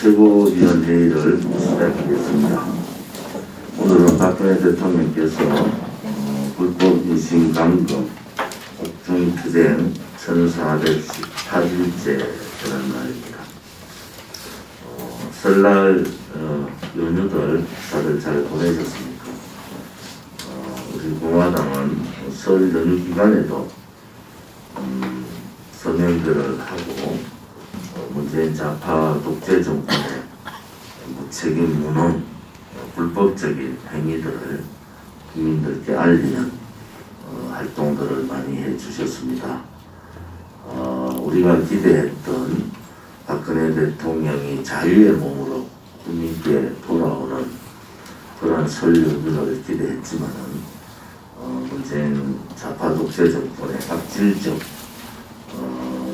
최고위원회의를 시작하겠습니다. 오늘은 박근혜 대통령께서 불법 유신 감금 옥중투쟁 1418일째라는 날입니다. 설날 연휴들 다들 잘 보내셨습니까? 우리 공화당은 설 연휴 기간에도 서명들을 하고 문재인 좌파 독재 정권의 무책임 무능 불법적인 행위들을 국민들께 알리는 활동들을 많이 해주셨습니다. 우리가 기대했던 박근혜 대통령이 자유의 몸으로 국민께 돌아오는 그런 설 연휴를 기대했지만은 문재인 좌파 독재 정권의 악질적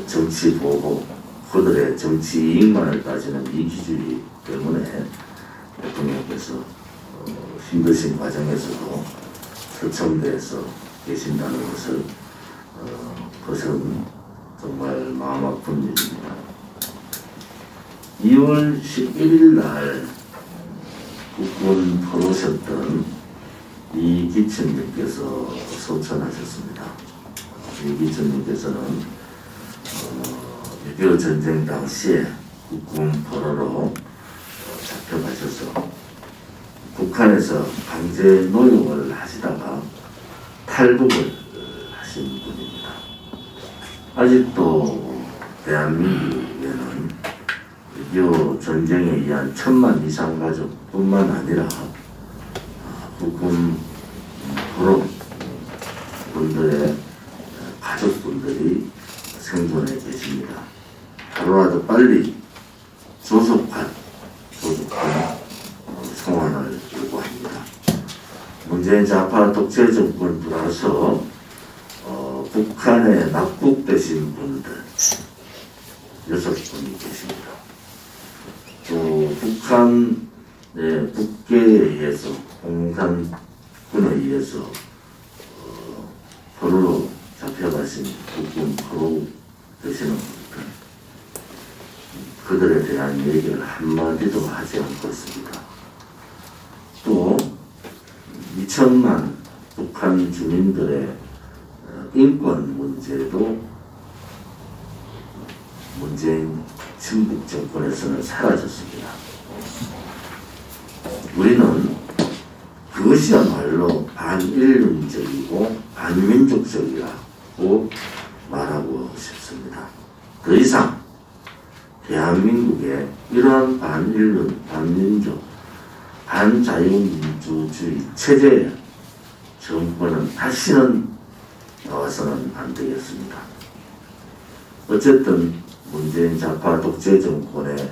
정치 보복, 그들의 정치 이익만을 따지는 이기주의 때문에 대통령께서 힘드신 과정에서도 서청대에서 계신다는 것은 정말 마음 아픈 일입니다. 2월 11일 날 국군 포로셨던 이기천님께서 소천하셨습니다. 이기천님께서는 6.25 전쟁 당시에 국군 포로로 잡혀가셔서 북한에서 강제 노역을 하시다가 탈북을 하신 분입니다. 아직도 대한민국에는 6.25 전쟁에 의한 1000만 이상 가족뿐만 아니라 국군 포로 분들의 가족분들이 생존해 계십니다. 하루라도 빨리 조속한 송환을 요구합니다. 문재인 좌파 독재 정권 들어서 북한에 납북되신 분들 6분이 계십니다. 또 북한의 북계에 의해서 공산군에 의해서 포로로 잡혀가신 국군 포로 되시는 분들, 그들에 대한 얘기를 한마디도 하지 않고 있습니다. 또 2천만 북한 주민들의 인권 문제도 문재인 친북 정권에서는 사라졌습니다. 우리는 그것이야말로 반인륜적이고 반민족적이라고 말하고 싶습니다. 더 이상 대한민국의 이러한 반인륜, 반민족, 반자유민주주의 체제의 정권은 다시는 나와서는 안 되겠습니다. 어쨌든 문재인 좌파 독재 정권의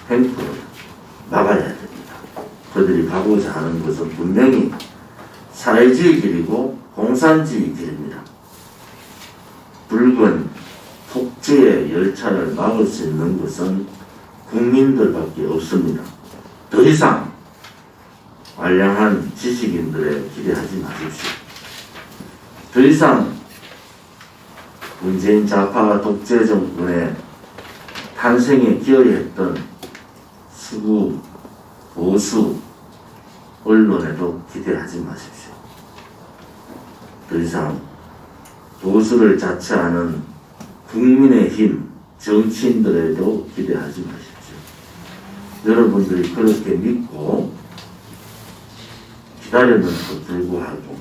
행포를 막아야 됩니다. 그들이 가고자 하는 것은 분명히 사회주의 길이고 공산주의 길입니다. 붉은 폭주의 열차를 막을 수 있는 것은 국민들밖에 없습니다. 더 이상 알량한 지식인들에 기대하지 마십시오. 더 이상 문재인 좌파 독재 정권의 탄생에 기여했던 수구 보수 언론에도 기대하지 마십시오. 더 이상 보수를 자처하는 국민의힘 정치인들에도 기대하지 마십시오. 여러분들이 그렇게 믿고 기다렸는데도 불구하고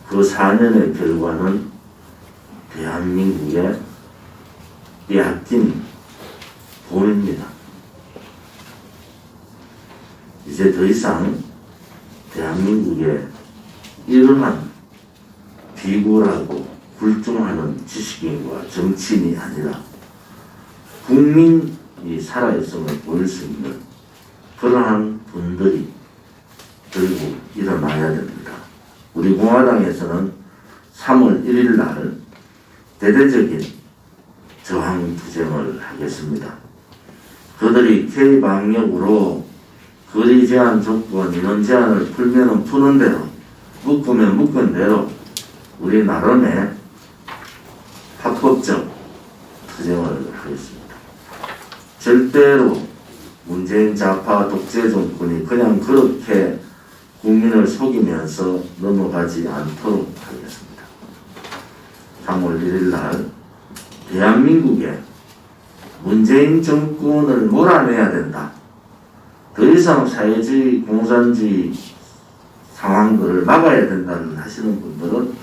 그 4년의 결과는 대한민국의 빼앗긴 돈입니다. 이제 더 이상 대한민국에 이러한 비굴하고 굴종하는 지식인과 정치인이 아니라 국민이 살아있음을 보일 수 있는 그러한 분들이 결국 일어나야 됩니다. 우리 공화당에서는 3월 1일 날 대대적인 저항투쟁을 하겠습니다. 그들이 K방역으로 거리 제한 조건, 인원 제한을 풀면 푸는 대로, 묶으면 묶은 대로 우리 나름의 합법적 투쟁을 하겠습니다. 절대로 문재인 좌파 독재 정권이 그냥 그렇게 국민을 속이면서 넘어가지 않도록 하겠습니다. 3월 1일 날 대한민국에 문재인 정권을 몰아내야 된다. 더 이상 사회주의, 공산주의 상황들을 막아야 된다는 하시는 분들은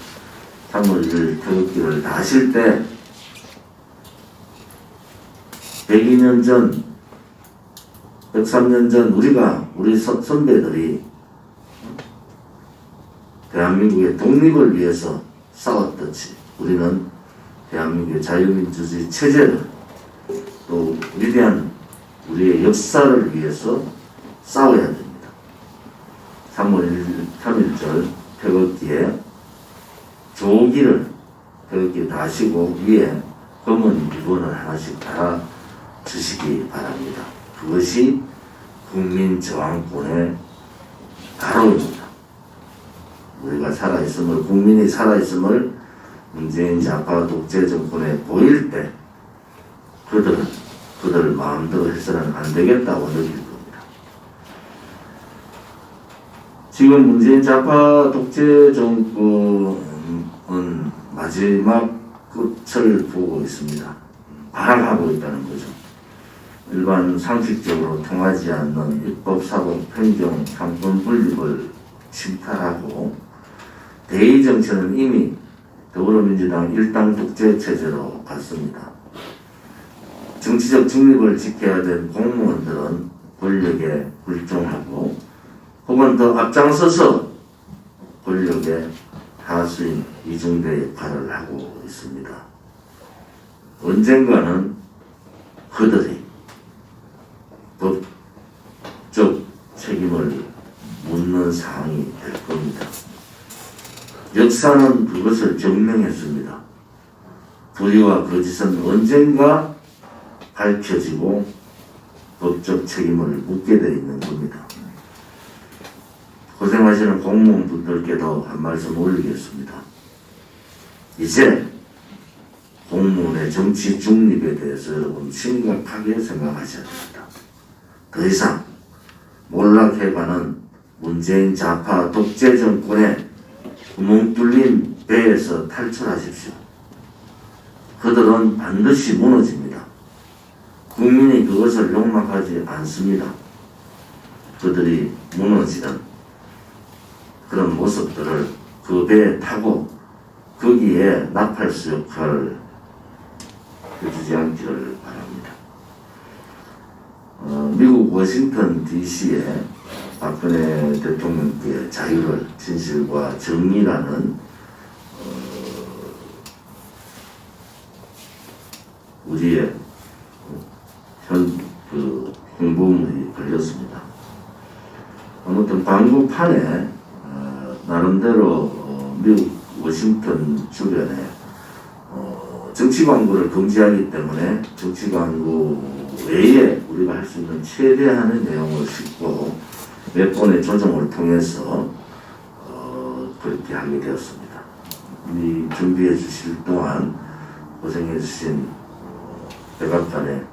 3월 1일 태극기를 다실 때 102년 전, 103년 전 우리 선배들이 대한민국의 독립을 위해서 싸웠듯이 우리는 대한민국의 자유민주주의 체제를 또 위대한 우리의 역사를 위해서 싸워야 됩니다. 3월 3일절 태극기에 조기를 태극기 다시고 위에 검은 리본을 하나씩 달아 주시기 바랍니다. 그것이 국민저항권의 가로입니다. 우리가 살아있음을, 국민이 살아있음을 문재인 좌파 독재 정권에 보일 때 그들 마음대로 해서는 안 되겠다고 느낄 겁니다. 지금 문재인 좌파 독재 정권은 마지막 끝을 보고 있습니다. 발악하고 있다는 거죠. 일반 상식적으로 통하지 않는 입법사고 편경 상권 분립을 침탈하고 대의 정치는 이미 더불어민주당 일당 독재 체제로 갔습니다. 정치적 중립을 지켜야 될 공무원들은 권력에 불종하고 혹은 더 앞장서서 권력의 하수인 이중대 역할을 하고 있습니다. 언젠가는 그들이 법적 책임을 묻는 상황이 될 겁니다. 역사는 그것을 증명했습니다. 불의와 거짓은 언젠가 밝혀지고 법적 책임을 묻게 되어 있는 겁니다. 고생하시는 공무원분들께도 한 말씀 올리겠습니다. 이제 공무원의 정치 중립에 대해서 여러분 심각하게 생각하셔야 됩니다. 더 이상 몰락해가는 문재인 좌파 독재 정권의 구멍 뚫린 배에서 탈출하십시오. 그들은 반드시 무너집니다. 국민이 그것을 용납하지 않습니다. 그들이 무너지는 그런 모습들을 그 배에 타고 거기에 나팔수 역할을 해주지 않기를 바랍니다. 미국 워싱턴 DC에 박근혜 대통령께 자유를, 진실과 정의라는 우리의 홍보물이 걸렸습니다. 아무튼 광고판에 나름대로 미국 워싱턴 주변에 정치 광고를 금지하기 때문에 정치 광고 외에 우리가 할 수 있는 최대한의 내용을 싣고 몇 번의 조정을 통해서 그렇게 하게 되었습니다. 이 준비해 주실 동안 고생해 주신 백악관의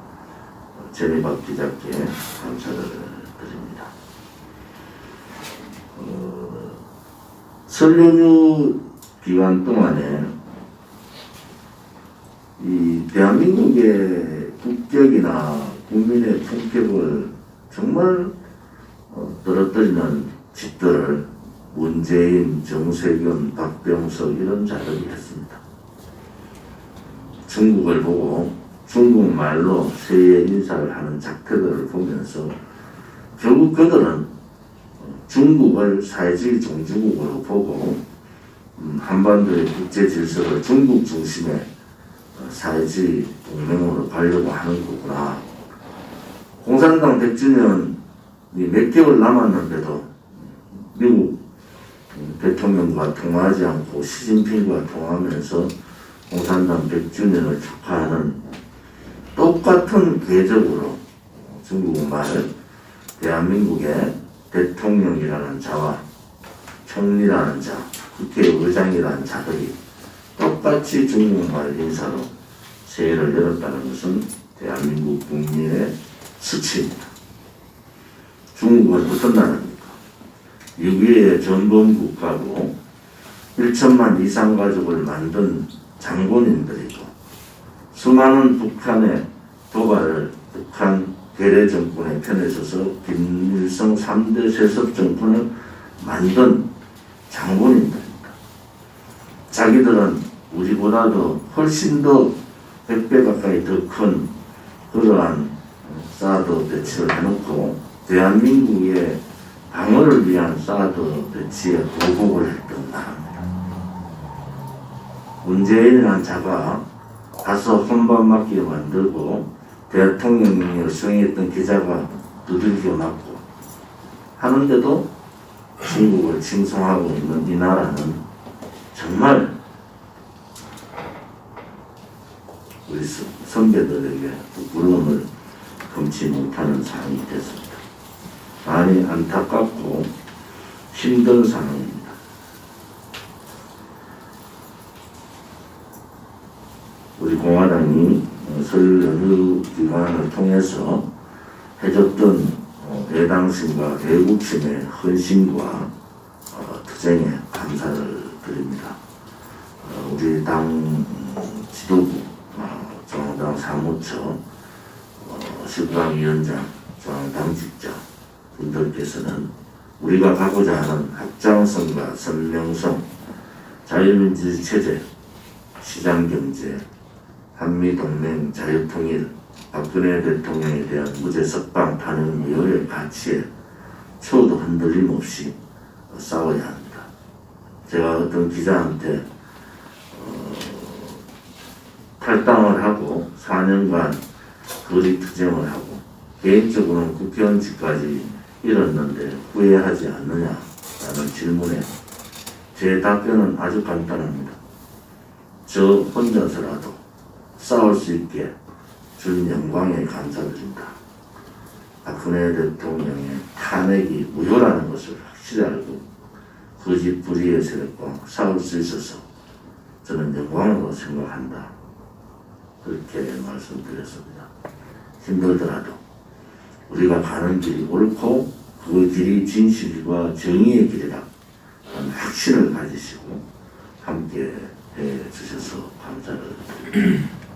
제리박 기자께 감사를 드립니다. 설 연휴 기간 동안에 이 대한민국의 국격이나 국민의 품격을 정말 떨어뜨리는 짓들을 문재인, 정세균, 박병석 이런 자들이 했습니다. 중국을 보고 중국말로 새해 인사를 하는 작태들을 보면서 결국 그들은 중국을 사회주의 종주국으로 보고 한반도의 국제 질서를 중국 중심의 사회주의 동맹으로 가려고 하는 거구나. 공산당 100주년이 몇 개월 남았는데도 미국 대통령과 통화하지 않고 시진핑과 통화하면서 공산당 100주년을 축하하는 똑같은 궤적으로 중국말 대한민국의 대통령이라는 자와 총리라는 자, 국회의장이라는 자들이 똑같이 중국말 인사로 새해를 열었다는 것은 대한민국 국민의 수치입니다. 중국은 어떤 나라입니까? 6위의 전범 국가고 1천만 이상 가족을 만든 장본인들이고 수많은 북한의 도발을 북한 괴뢰 정권의 편에 서서 김일성 3대 세습 정권을 만든 장본인들입니다. 자기들은 우리보다도 훨씬 더 100배 가까이 더 큰 그러한 사드 배치를 해놓고 대한민국의 방어를 위한 사드 배치에 보복을 했던 나라입니다. 문재인이라는 자가 가서 혼밥 맞게 만들고 대통령을 수행했던 기자가 두들겨 맞고 하는데도 중국을 칭송하고 있는 이 나라는 정말 우리 선배들에게 부끄러움을 금치 못하는 상황이 됐습니다. 많이 안타깝고 힘든 상황입니다. 우리 공화당이 설 연휴 기간을 통해서 해줬던 애당심과 애국심의 헌신과 투쟁에 감사를 드립니다. 우리 당 지도부, 중앙당 사무처, 실광위원장, 중앙당직자 분들께서는 우리가 가고자 하는 확장성과 선명성, 자유민주주의 체제, 시장경제, 한미동맹, 자유통일, 박근혜 대통령에 대한 무죄 석방 탄핵 무효의 가치에 초도 흔들림 없이 싸워야 합니다. 제가 어떤 기자한테 탈당을 하고 4년간 거리투쟁을 하고 개인적으로는 국회의원직까지 잃었는데 후회하지 않느냐라는 질문에 제 답변은 아주 간단합니다. 저 혼자서라도 싸울 수 있게 준 영광에 감사드립니다. 박근혜 대통령의 탄핵이 무효라는 것을 확실히 알고 거짓 불의의 세력과 싸울 수 있어서 저는 영광으로 생각한다. 그렇게 말씀드렸습니다. 힘들더라도 우리가 가는 길이 옳고 그 길이 진실과 정의의 길이다 하는 확신을 가지시고 함께 해주셔서 감사를 드립니다.